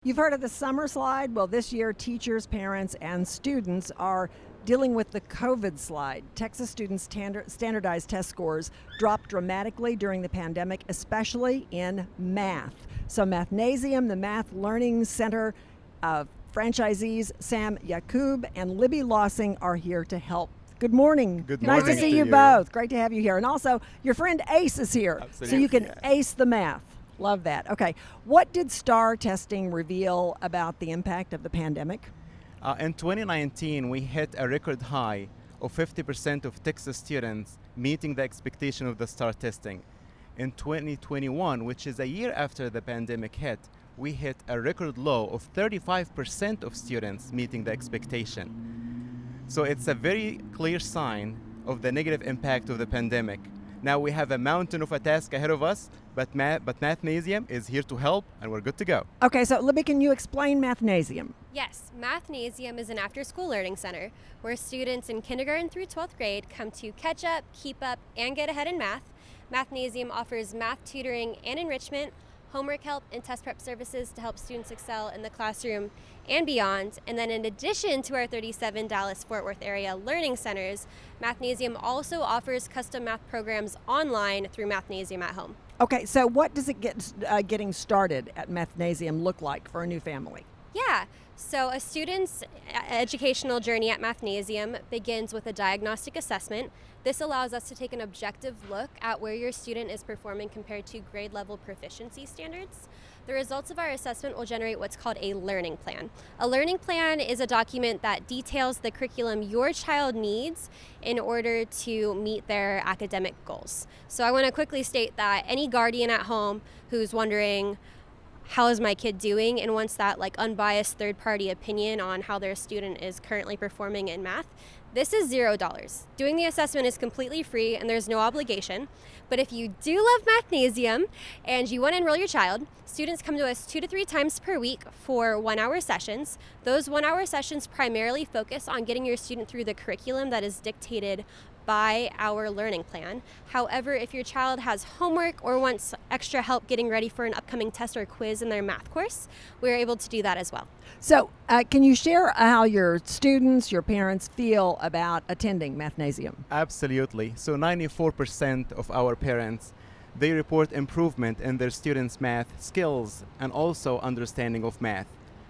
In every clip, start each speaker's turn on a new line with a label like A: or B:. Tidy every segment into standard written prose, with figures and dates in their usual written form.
A: You've heard of the summer slide? Well, this year, teachers, parents, and students are dealing with the COVID slide. Texas students' standardized test scores dropped dramatically during the pandemic, especially in math. So Mathnasium, the Math Learning Center franchisees Sam Yakub and Libby Lossing are here to help. Good morning.
B: Good
A: nice
B: morning
A: to see
B: to
A: you
B: you.
A: both. Great to have you here. And also, your friend Ace is here, so you can
B: Absolutely.
A: ace the math. Love that. Okay, what did STAR testing reveal about the impact of the pandemic?
B: In 2019, we hit a record high of 50% of Texas students meeting the expectation of the STAR testing. In 2021, which is a year after the pandemic hit, we hit a record low of 35% of students meeting the expectation. So it's a very clear sign of the negative impact of the pandemic. Now we have a mountain of a task ahead of us, but Mathnasium is here to help, and we're good to go.
A: Okay, so Libby, can you explain Mathnasium?
C: Yes, Mathnasium is an after-school learning center where students in kindergarten through 12th grade come to catch up, keep up, and get ahead in math. Mathnasium offers math tutoring and enrichment, homework help, and test prep services to help students excel in the classroom and beyond. And then in addition to our 37 Dallas-Fort Worth area learning centers, Mathnasium also offers custom math programs online through Mathnasium at Home.
A: Okay, so what does it getting started at Mathnasium look like for a new family?
C: Yeah, so a student's educational journey at Mathnasium begins with a diagnostic assessment. This allows us to take an objective look at where your student is performing compared to grade level proficiency standards. The results of our assessment will generate what's called a learning plan. A learning plan is a document that details the curriculum your child needs in order to meet their academic goals. So I want to quickly state that any guardian at home who's wondering, how is my kid doing, and wants that unbiased third-party opinion on how their student is currently performing in math, this is $0. Doing the assessment is completely free and there's no obligation. But if you do love Mathnasium and you want to enroll your child, students come to us 2 to 3 times per week for 1-hour sessions. Those 1-hour sessions primarily focus on getting your student through the curriculum that is dictated by our learning plan. However, if your child has homework or wants extra help getting ready for an upcoming test or quiz in their math course, we're able to do that as well.
A: So can you share how your students, your parents feel about attending Mathnasium?
B: Absolutely. So 94% of our parents, they report improvement in their students' math skills and also understanding of math.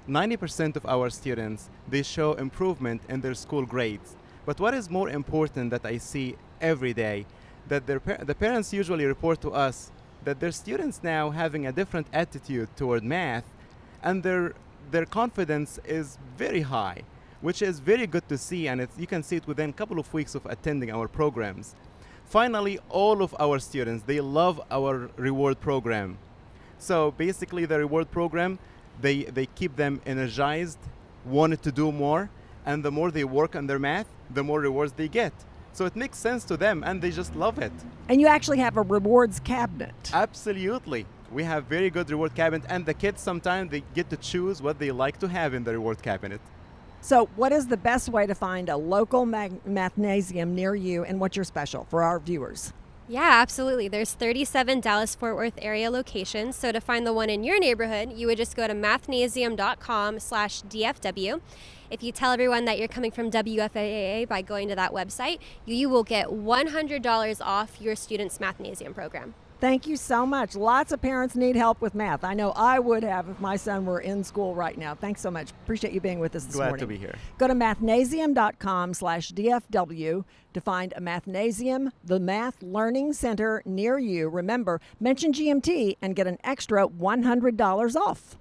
B: 90% of our students, they show improvement in their school grades. But what is more important that I see every day, that the parents usually report to us that their students now having a different attitude toward math, and their confidence is very high, which is very good to see, and you can see it within a couple of weeks of attending our programs. Finally, all of our students, they love our reward program. So basically the reward program, they keep them energized, wanted to do more, and the more they work on their math, the more rewards they get. So it makes sense to them and they just love it.
A: And you actually have a rewards cabinet.
B: Absolutely. We have very good reward cabinet, and the kids sometimes they get to choose what they like to have in the reward cabinet.
A: So what is the best way to find a local Mathnasium near you, and what's your special for our viewers?
C: Yeah, absolutely. There's 37 Dallas-Fort Worth area locations. So to find the one in your neighborhood, you would just go to mathnasium.com/DFW. If you tell everyone that you're coming from WFAA by going to that website, you will get $100 off your student's Mathnasium program.
A: Thank you so much. Lots of parents need help with math. I know I would have if my son were in school right now. Thanks so much. Appreciate you being with us this morning.
B: Glad to be here.
A: Go to mathnasium.com/DFW to find a Mathnasium, the Math Learning Center near you. Remember, mention GMT and get an extra $100 off.